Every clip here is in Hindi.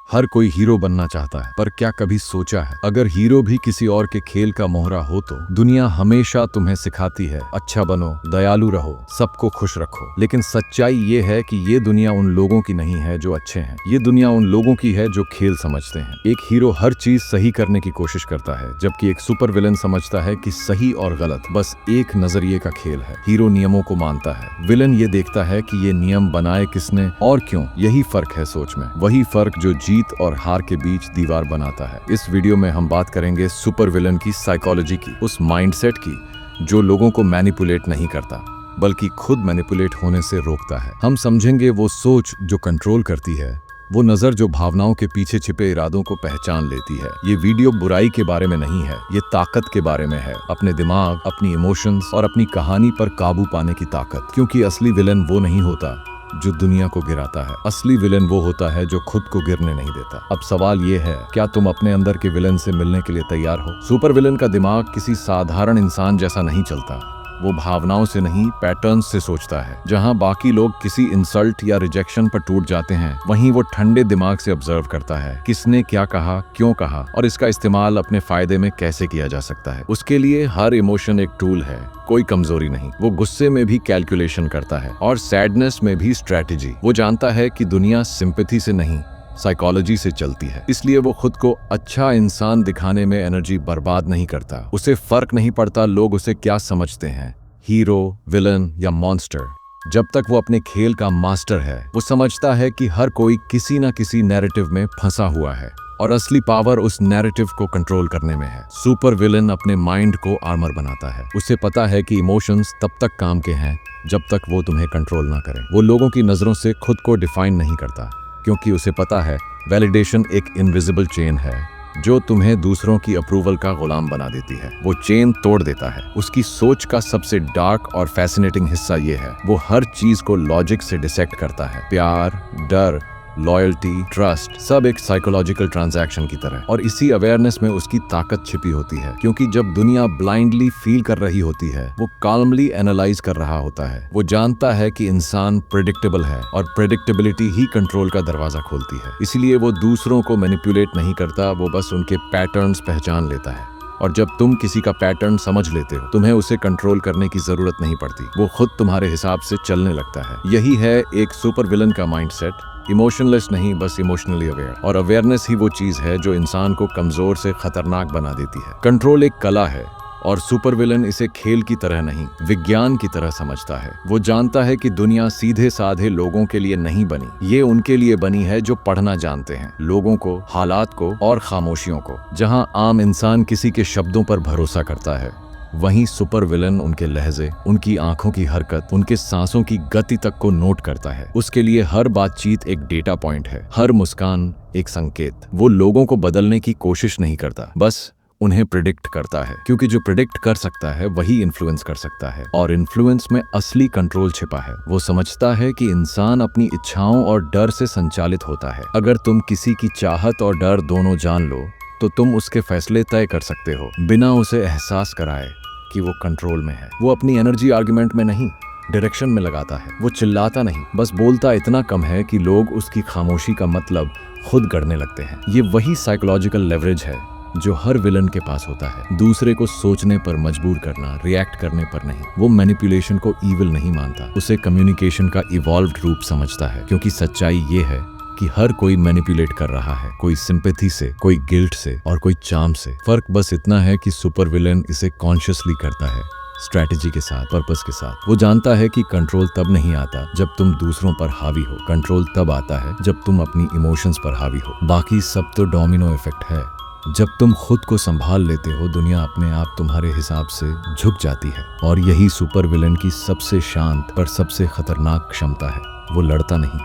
हर कोई हीरो बनना चाहता है, पर क्या कभी सोचा है अगर हीरो भी किसी और के खेल का मोहरा हो तो? दुनिया हमेशा तुम्हें सिखाती है अच्छा बनो, दयालु रहो, सबको खुश रखो। लेकिन सच्चाई ये है कि ये दुनिया उन लोगों की नहीं है जो अच्छे हैं, ये दुनिया उन लोगों की है जो खेल समझते हैं। एक हीरो हर चीज सही करने की कोशिश करता है, जबकि एक सुपर विलन समझता है कि सही और गलत बस एक नजरिए का खेल है। हीरो नियमों को मानता है, विलन ये देखता है कि ये नियम बनाए किसने और क्यों। यही फर्क है सोच में, वही फर्क जो जीत और हार के बीच दीवार बनाता है। इस वीडियो में हम बात करेंगे सुपर विलन की साइकोलॉजी की, उस माइंडसेट की जो लोगों को मैनिपुलेट नहीं करता बल्कि खुद मैनिपुलेट होने से रोकता है। हम समझेंगे वो सोच जो कंट्रोल करती है, वो नजर जो भावनाओं के पीछे छिपे इरादों को पहचान लेती है। ये वीडियो बुराई के बारे में नहीं है, ये ताकत के बारे में है, अपने दिमाग, अपनी इमोशंस और अपनी कहानी पर काबू पाने की ताकत। क्योंकि असली विलन वो नहीं होता जो दुनिया को गिराता है, असली विलन वो होता है जो खुद को गिरने नहीं देता। अब सवाल ये है, क्या तुम अपने अंदर के विलन से मिलने के लिए तैयार हो? सुपर विलन का दिमाग किसी साधारण इंसान जैसा नहीं चलता, वो भावनाओं से नहीं पैटर्न्स से सोचता है। जहां बाकी लोग किसी इंसल्ट या रिजेक्शन पर टूट जाते हैं, वहीं वो ठंडे दिमाग से ऑब्जर्व करता है किसने क्या कहा, क्यों कहा और इसका इस्तेमाल अपने फायदे में कैसे किया जा सकता है। उसके लिए हर इमोशन एक टूल है, कोई कमजोरी नहीं। वो गुस्से में भी कैलकुलेशन करता है और सैडनेस में भी स्ट्रेटेजी। वो जानता है कि दुनिया सिंपैथी से नहीं साइकोलॉजी से चलती है, इसलिए वो खुद को अच्छा इंसान दिखाने में एनर्जी बर्बाद नहीं करता। उसे फर्क नहीं पड़ता लोग उसे क्या समझते हैं, हीरो, विलन या मॉन्स्टर। जब तक वो अपने खेल का मास्टर है, वो समझता है कि हर कोई किसी न किसी नैरेटिव में फंसा हुआ है और असली पावर उस नैरेटिव को कंट्रोल करने में है। सुपर विलन अपने माइंड को आर्मर बनाता है। उसे पता है कि इमोशंस तब तक काम के हैं जब तक वो तुम्हें कंट्रोल ना करें। वो लोगों की नजरों से खुद को डिफाइन नहीं करता, क्योंकि उसे पता है वैलिडेशन एक इनविजिबल चेन है जो तुम्हें दूसरों की अप्रूवल का गुलाम बना देती है। वो चेन तोड़ देता है। उसकी सोच का सबसे डार्क और फैसिनेटिंग हिस्सा ये है, वो हर चीज को लॉजिक से डिसेक्ट करता है। प्यार, डर, लॉयल्टी, ट्रस्ट, सब एक साइकोलॉजिकल ट्रांजैक्शन की तरह। और इसी अवेयरनेस में उसकी ताकत छिपी होती है, क्योंकि जब दुनिया ब्लाइंडली फील कर रही होती है, वो काल्मली एनालाइज कर रहा होता है। वो जानता है कि इंसान प्रेडिक्टेबल है और प्रेडिक्टेबिलिटी ही कंट्रोल का दरवाजा खोलती है। इसलिए वो दूसरों को मैनिपुलेट नहीं करता, वो बस उनके पैटर्न्स पहचान लेता है। और जब तुम किसी का पैटर्न समझ लेते हो, तुम्हें उसे कंट्रोल करने की जरूरत नहीं पड़ती, वो खुद तुम्हारे हिसाब से चलने लगता है। यही है एक सुपर विलन का माइंडसेट, इमोशनलेस नहीं, बस इमोशनली अवेयर। और अवेयरनेस ही वो चीज है जो इंसान को कमजोर से खतरनाक बना देती है। कंट्रोल एक कला है और सुपर विलन इसे खेल की तरह नहीं, विज्ञान की तरह समझता है। वो जानता है कि दुनिया सीधे साधे लोगों के लिए नहीं बनी, ये उनके लिए बनी है जो पढ़ना जानते हैं, लोगों को, हालात को और खामोशियों को। जहां आम इंसान किसी के शब्दों पर भरोसा करता है, वहीं सुपर विलन उनके लहजे, उनकी आंखों की हरकत, उनके सांसों की गति तक को नोट करता है। उसके लिए हर बातचीत एक डेटा पॉइंट है, हर मुस्कान एक संकेत। वो लोगों को बदलने की कोशिश नहीं करता, बस उन्हें प्रिडिक्ट करता है, क्योंकि जो प्रिडिक्ट कर सकता है वही इन्फ्लुएंस कर सकता है। और इन्फ्लुएंस में असली कंट्रोल छिपा है। वो समझता है कि इंसान अपनी इच्छाओं और डर से संचालित होता है। अगर तुम किसी की चाहत और डर दोनों जान लो, तो तुम उसके फैसले तय कर सकते हो, बिना उसे एहसास कराए कि वो कंट्रोल में है। वो अपनी एनर्जी आर्गुमेंट में नहीं, डायरेक्शन में लगाता है। वो चिल्लाता नहीं, बस बोलता इतना कम है कि लोग उसकी खामोशी का मतलब खुद गढ़ने लगते हैं। ये वही साइकोलॉजिकल लेवरेज है जो हर विलन के पास होता है, दूसरे को सोचने पर मजबूर करना, रिएक्ट करने पर नहीं। वो मैनिपुलेशन को ईविल नहीं मानता, उसे कम्युनिकेशन का इवॉल्व्ड रूप समझता है। क्योंकि सच्चाई ये है कि हर कोई मैनिपुलेट कर रहा है, कोई सिंपैथी से, कोई गिल्ट से और कोई चार्म से। फर्क बस इतना है कि सुपर विलन इसे कॉन्शियसली करता है, स्ट्रैटेजी के साथ, पर्पस के साथ। वो जानता है कि कंट्रोल तब नहीं आता जब तुम दूसरों पर हावी हो, कंट्रोल तब आता है जब तुम अपनी इमोशंस पर हावी हो। बाकी सब तो डोमिनो इफेक्ट है। जब तुम खुद को संभाल लेते हो, दुनिया अपने आप तुम्हारे हिसाब से झुक जाती है। और यही सुपर विलन की सबसे शांत पर सबसे खतरनाक क्षमता है। वो लड़ता नहीं,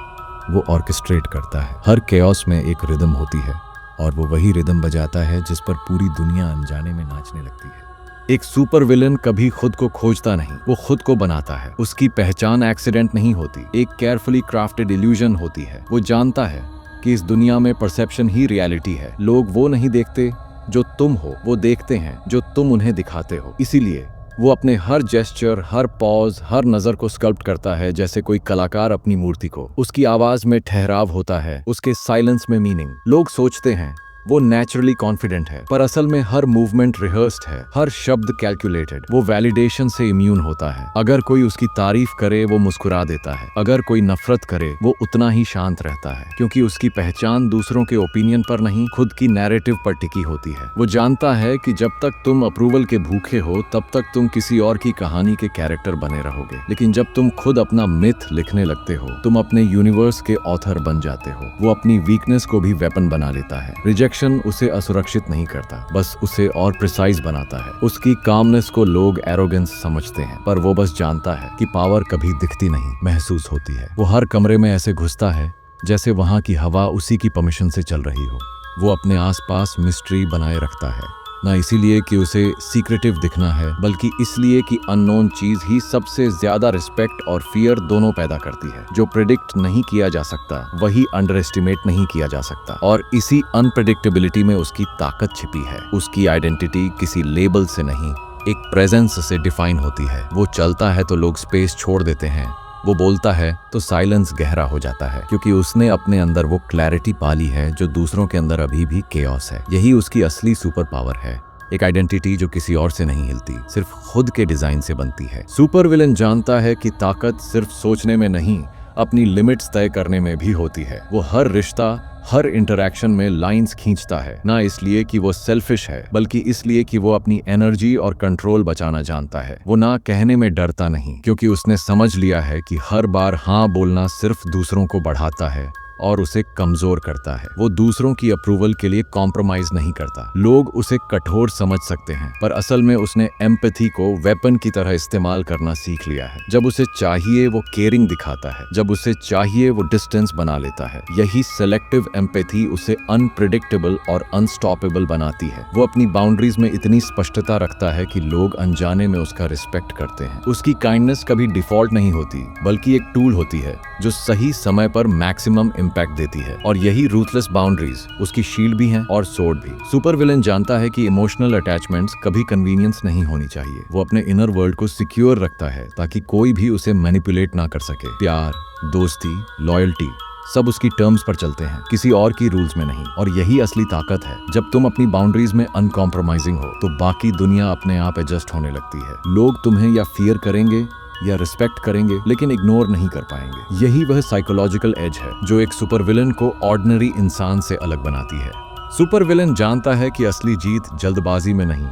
वो ऑर्केस्ट्रेट करता है। हर केओस में एक रिदम होती है और वो वही रिदम बजाता है जिस पर पूरी दुनिया अनजाने में नाचने लगती है। एक सुपर विलन कभी खुद को खोजता नहीं, वो खुद को बनाता है। उसकी पहचान एक्सीडेंट नहीं होती, एक केयरफुली क्राफ्टेड इल्यूजन होती है। वो जानता है कि इस दुनिया में परसेप्शन ही रियलिटी है। लोग वो नहीं देखते जो तुम हो, वो देखते हैं जो तुम उन्हें दिखाते हो। इसीलिए वो अपने हर जेस्चर, हर पॉज, हर नजर को स्कल्प्ट करता है जैसे कोई कलाकार अपनी मूर्ति को। उसकी आवाज में ठहराव होता है, उसके साइलेंस में मीनिंग। लोग सोचते हैं वो नेचुरली कॉन्फिडेंट है, पर असल में हर मूवमेंट रिहर्स्ड है, हर शब्द कैलकुलेटेड। वो वैलिडेशन से इम्यून होता है। अगर कोई उसकी तारीफ करे वो मुस्कुरा देता है, अगर कोई नफरत करे वो उतना ही शांत रहता है, क्योंकि उसकी पहचान दूसरों के ओपिनियन पर नहीं, खुद की नैरेटिव पर टिकी होती है। वो जानता है कि जब तक तुम अप्रूवल के भूखे हो तब तक तुम किसी और की कहानी के कैरेक्टर बने रहोगे, लेकिन जब तुम खुद अपना मिथ लिखने लगते हो, तुम अपने यूनिवर्स के ऑथर बन जाते हो। वो अपनी वीकनेस को भी वेपन बना लेता है। रिजेक्शन उसे असुरक्षित नहीं करता, बस उसे और प्रिसाइज बनाता है। उसकी कामनेस को लोग एरोगेंस समझते हैं, पर वो बस जानता है कि पावर कभी दिखती नहीं, महसूस होती है। वो हर कमरे में ऐसे घुसता है जैसे वहां की हवा उसी की परमिशन से चल रही हो। वो अपने आसपास मिस्ट्री बनाए रखता है, ना इसीलिए कि उसे सीक्रेटिव दिखना है, बल्कि इसलिए कि अननोन चीज ही सबसे ज्यादा रिस्पेक्ट और फियर दोनों पैदा करती है। जो प्रिडिक्ट नहीं किया जा सकता वही अंडर एस्टिमेट नहीं किया जा सकता, और इसी अनप्रेडिक्टेबिलिटी में उसकी ताकत छिपी है। उसकी आइडेंटिटी किसी लेबल से नहीं, एक प्रेजेंस से डिफाइन होती है। वो चलता है तो लोग स्पेस छोड़ देते हैं, वो बोलता है तो साइलेंस गहरा हो जाता है, क्योंकि उसने अपने अंदर वो क्लैरिटी पाली है जो दूसरों के अंदर अभी भी केओस है। यही उसकी असली सुपर पावर है, एक आइडेंटिटी जो किसी और से नहीं हिलती, सिर्फ खुद के डिजाइन से बनती है। सुपर विलन जानता है कि ताकत सिर्फ सोचने में नहीं, अपनी लिमिट्स तय करने में भी होती है। वो हर रिश्ता, हर इंटरैक्शन में लाइंस खींचता है, ना इसलिए कि वो सेल्फिश है, बल्कि इसलिए कि वो अपनी एनर्जी और कंट्रोल बचाना जानता है। वो ना कहने में डरता नहीं, क्योंकि उसने समझ लिया है कि हर बार हाँ बोलना सिर्फ दूसरों को बढ़ाता है और उसे कमजोर करता है। वो दूसरों की अप्रूवल के लिए कॉम्प्रोमाइज नहीं करता। लोग उसे कठोर समझ सकते हैं, पर असल में उसने एम्पैथी को वेपन की तरह इस्तेमाल करना सीख लिया है। जब उसे चाहिए वो केयरिंग दिखाता है, जब उसे चाहिए वो डिस्टेंस बना लेता है। यही सेलेक्टिव एम्पैथी उसे अनप्रेडिक्टेबल और अनस्टॉपेबल बनाती है। वो अपनी बाउंड्रीज में इतनी स्पष्टता रखता है कि लोग अनजाने में उसका रिस्पेक्ट करते हैं। उसकी काइंडनेस कभी डिफॉल्ट नहीं होती, बल्कि एक टूल होती है जो सही समय पर मैक्सिमम इम्पैक्ट देती है। और यही रूथलेस बाउंड्रीज उसकी शील्ड भी हैं और सोर्ड भी। सुपर विलन जानता है कि इमोशनल अटैचमेंट्स कभी कन्वीनियंस नहीं होनी चाहिए। वो अपने इनर वर्ल्ड को सिक्योर रखता है ताकि कोई भी उसे मैनिपुलेट ना कर सके। प्यार, दोस्ती, लॉयल्टी सब उसकी टर्म्स पर चलते हैं, किसी और की रूल्स में नहीं। और यही असली ताकत है। जब तुम अपनी बाउंड्रीज में अनकॉम्प्रोमाइजिंग हो तो बाकी दुनिया अपने आप एडजस्ट होने लगती है। लोग तुम्हें या फियर करेंगे या रिस्पेक्ट करेंगे, लेकिन इग्नोर नहीं कर पाएंगे। यही वह साइकोलॉजिकल एज है जो एक सुपर विलन को ऑर्डिनरी इंसान से अलग बनाती है। सुपर विलन जानता है कि असली जीत जल्दबाजी में नहीं,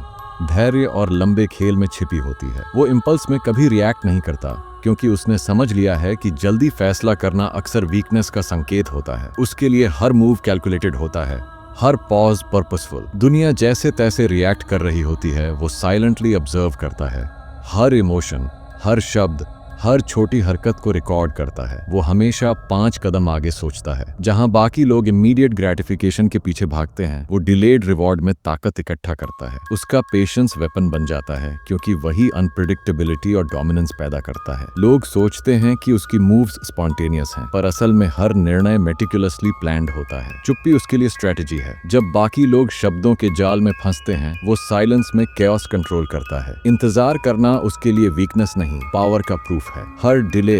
धैर्य और लंबे खेल में छिपी होती है। वो इम्पल्स में कभी रिएक्ट नहीं करता, क्योंकि उसने समझ लिया है कि जल्दी फैसला करना अक्सर वीकनेस का संकेत होता है। उसके लिए हर मूव कैलकुलेटेड होता है, हर पॉज पर्पसफुल। दुनिया जैसे तैसे रिएक्ट कर रही होती है, वो साइलेंटली ऑब्जर्व करता है। हर इमोशन, हर शब्द, हर छोटी हरकत को रिकॉर्ड करता है। वो हमेशा 5 कदम आगे सोचता है। जहां बाकी लोग इमीडिएट ग्रेटिफिकेशन के पीछे भागते हैं, वो डिलेड रिवॉर्ड में ताकत इकट्ठा करता है। उसका पेशेंस वेपन बन जाता है, क्योंकि वही अनप्रेडिक्टेबिलिटी और डोमिनेंस पैदा करता है। लोग सोचते हैं कि उसकी मूव्स स्पॉन्टेनियस हैं, पर असल में हर निर्णय मेटिकुलसली प्लान्ड होता है। चुप्पी उसके लिए स्ट्रेटेजी है। जब बाकी लोग शब्दों के जाल में फंसते हैं, वो साइलेंस में कैओस कंट्रोल करता है। इंतजार करना उसके लिए वीकनेस नहीं, पावर का प्रूफ है। हर डिले,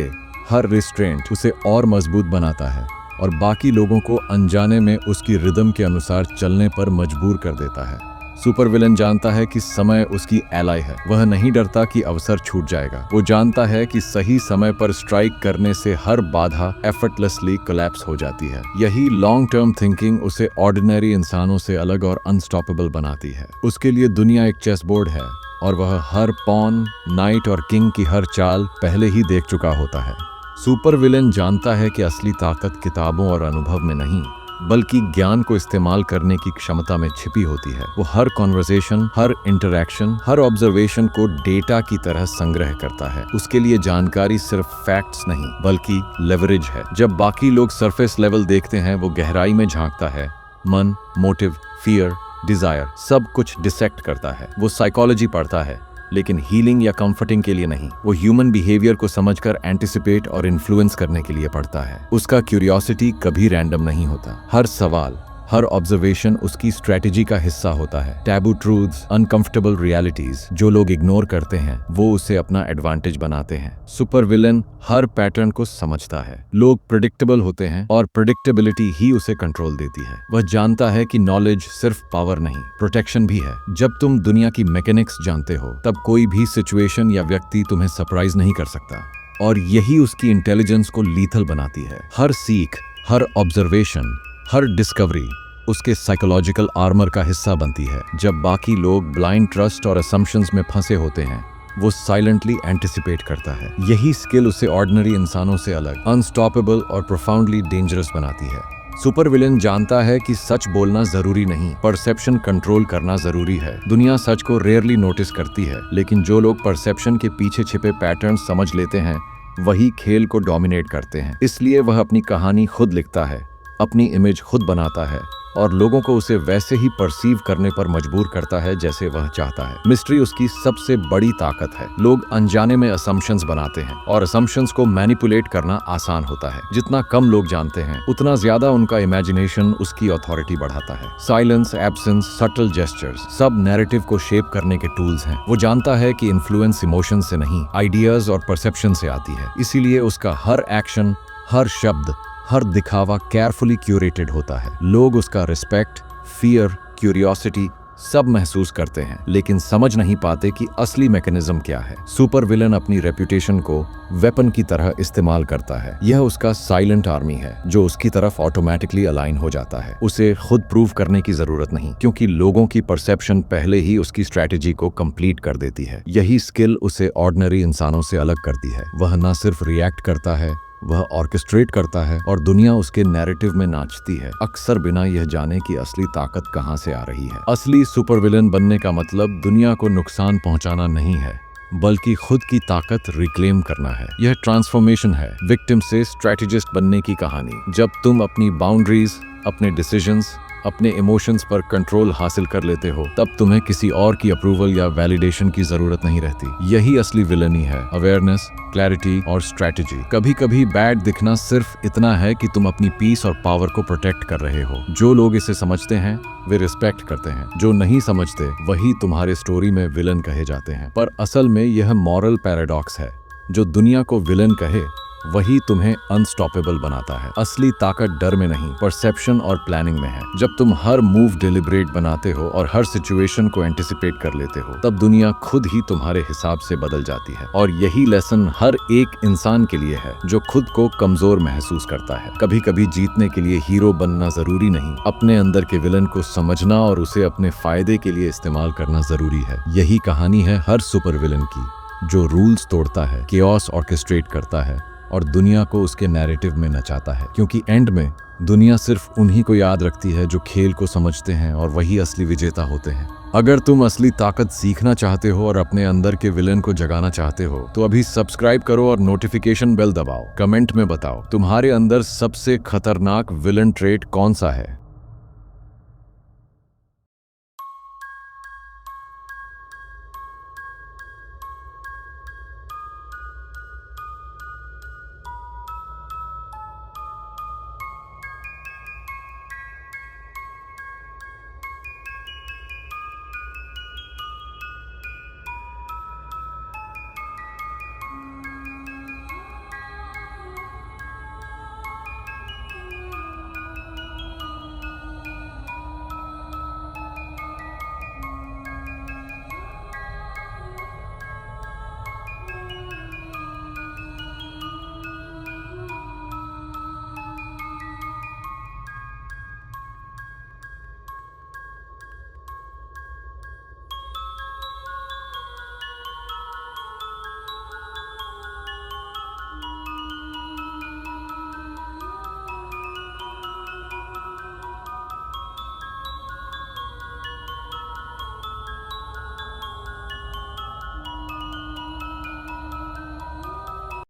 हर रिस्ट्रेंट उसे और मजबूत बनाता है और बाकी लोगों को अनजाने में उसकी रिदम के अनुसार चलने पर मजबूर कर देता है। सुपर विलन जानता है कि समय उसकी एलाई है। वह नहीं डरता कि अवसर छूट जाएगा। वो जानता है कि सही समय पर स्ट्राइक करने से हर बाधा एफर्टलेसली कोलैप्स हो जाती है। यही लॉन्ग टर्म थिंकिंग उसे ऑर्डिनरी इंसानों से अलग और अनस्टॉपेबल बनाती है। उसके लिए दुनिया एक चेस बोर्ड है और वह हर पॉन, नाइट और किंग की हर चाल पहले ही देख चुका होता है। सुपर विलन जानता है कि असली ताकत किताबों और अनुभव में नहीं, बल्कि ज्ञान को इस्तेमाल करने की क्षमता में छिपी होती है। वो हर कॉन्वर्सेशन, हर इंटरैक्शन, हर ऑब्जर्वेशन को डेटा की तरह संग्रह करता है। उसके लिए जानकारी सिर्फ फैक्ट्स नहीं, बल्कि लेवरेज है। जब बाकी लोग सरफेस लेवल देखते हैं, वो गहराई में झांकता है। मन, मोटिव, फियर, डिजायर सब कुछ डिसेक्ट करता है। वो साइकोलॉजी पढ़ता है, लेकिन हीलिंग या कंफर्टिंग के लिए नहीं। वो ह्यूमन बिहेवियर को समझकर एंटिसिपेट और इन्फ्लुएंस करने के लिए पढ़ता है। उसका क्यूरियोसिटी कभी रैंडम नहीं होता। हर सवाल, हर ऑब्जर्वेशन उसकी स्ट्रेटेजी का हिस्सा होता है। टैबू ट्रूथ्स, अनकंफर्टेबल रियलिटीज जो लोग इग्नोर करते हैं वो उसे अपना एडवांटेज बनाते हैं। सुपर विलन हर पैटर्न को समझता है। लोग प्रिडिक्टेबल होते हैं और प्रिडिक्टेबिलिटी ही उसे कंट्रोल देती है। वह जानता है कि नॉलेज सिर्फ पावर नहीं, प्रोटेक्शन भी है। जब तुम दुनिया की मैकेनिक्स जानते हो तब कोई भी सिचुएशन या व्यक्ति तुम्हें सरप्राइज नहीं कर सकता, और यही उसकी इंटेलिजेंस को लीथल बनाती है। हर सीख, हर ऑब्जर्वेशन, हर डिस्कवरी उसके साइकोलॉजिकल आर्मर का हिस्सा बनती है। जब बाकी लोग ब्लाइंड ट्रस्ट और असम्पशंस में फंसे होते हैं वो साइलेंटली एंटिसिपेट करता है। यही स्किल उसे ऑर्डिनरी इंसानों से अलग, अनस्टॉपेबल और प्रोफाउंडली डेंजरस बनाती है। सुपर विलन जानता है कि सच बोलना जरूरी नहीं, परसेप्शन कंट्रोल करना जरूरी है। दुनिया सच को रेयरली नोटिस करती है, लेकिन जो लोग परसेप्शन के पीछे छिपे पैटर्न समझ लेते हैं वही खेल को डोमिनेट करते हैं। इसलिए वह अपनी कहानी खुद लिखता है, अपनी इमेज खुद बनाता है और लोगों को उसे वैसे ही परसीव करने पर मजबूर करता है जैसे वह चाहता है। मिस्ट्री उसकी सबसे बड़ी ताकत है। लोग अनजाने में असम्पशंस बनाते हैं और असम्पशंस को मैनिपुलेट करना आसान होता है। जितना कम लोग जानते हैं उतना ज्यादा उनका इमेजिनेशन उसकी अथॉरिटी बढ़ाता है। साइलेंस, एब्सेंस, सटल जेस्चर्स सब नैरेटिव को शेप करने के टूल्स हैं। वो जानता है कि इन्फ्लुएंस इमोशन से नहीं, आइडियाज और परसेप्शन से आती है। इसीलिए उसका हर एक्शन, हर शब्द, हर दिखावा केयरफुली क्यूरेटेड होता है। लोग उसका रिस्पेक्ट, फियर, क्यूरियोसिटी सब महसूस करते हैं, लेकिन समझ नहीं पाते कि असली मैकेनिज्म क्या है। सुपर विलन अपनी रेपुटेशन को वेपन की तरह इस्तेमाल करता है। यह उसका साइलेंट आर्मी है जो उसकी तरफ ऑटोमेटिकली अलाइन हो जाता है। उसे खुद प्रूव करने की जरूरत नहीं, क्योंकि लोगों की परसेप्शन पहले ही उसकी स्ट्रैटेजी को कंप्लीट कर देती है। यही स्किल उसे ऑर्डिनरी इंसानों से अलग करती है। वह न सिर्फ रिएक्ट करता है, वह ऑर्केस्ट्रेट करता है और दुनिया उसके नैरेटिव में नाचती है, अक्सर बिना यह जाने कि असली ताकत कहां से आ रही है। असली सुपर विलन बनने का मतलब दुनिया को नुकसान पहुंचाना नहीं है, बल्कि खुद की ताकत रिक्लेम करना है। यह ट्रांसफॉर्मेशन है, विक्टिम से स्ट्रेटेजिस्ट बनने की कहानी। जब तुम अपनी बाउंड्रीज, अपने डिसीजंस, अपने इमोशंस पर कंट्रोल हासिल कर लेते हो तब तुम्हें किसी और की अप्रूवल या वैलिडेशन की जरूरत नहीं रहती। यही असली विलनी है, अवेयरनेस, क्लैरिटी और स्ट्रैटेजी। कभी कभी बैड दिखना सिर्फ इतना है कि तुम अपनी पीस और पावर को प्रोटेक्ट कर रहे हो। जो लोग इसे समझते हैं वे रिस्पेक्ट करते हैं, जो नहीं समझते वही तुम्हारे स्टोरी में विलन कहे जाते हैं। पर असल में यह मॉरल पैराडॉक्स है, जो दुनिया को विलन कहे वही तुम्हें अनस्टॉपेबल बनाता है। असली ताकत डर में नहीं, परसेप्शन और प्लानिंग में है। जब तुम हर मूव डिलिब्रेट बनाते हो और हर सिचुएशन को एंटिसिपेट कर लेते हो तब दुनिया खुद ही तुम्हारे हिसाब से बदल जाती है। और यही लेसन हर एक इंसान के लिए है जो खुद को कमजोर महसूस करता है। कभी कभी जीतने के लिए हीरो बनना जरूरी नहीं, अपने अंदर के विलन को समझना और उसे अपने फायदे के लिए इस्तेमाल करना जरूरी है। यही कहानी है हर सुपर विलन की, जो रूल्स तोड़ता है, केओस ऑर्केस्ट्रेट करता है और दुनिया को उसके नैरेटिव में नचाता है। क्योंकि एंड में दुनिया सिर्फ उन्हीं को याद रखती है जो खेल को समझते हैं, और वही असली विजेता होते हैं। अगर तुम असली ताकत सीखना चाहते हो और अपने अंदर के विलन को जगाना चाहते हो तो अभी सब्सक्राइब करो और नोटिफिकेशन बेल दबाओ। कमेंट में बताओ तुम्हारे अंदर सबसे खतरनाक विलन ट्रेट कौन सा है।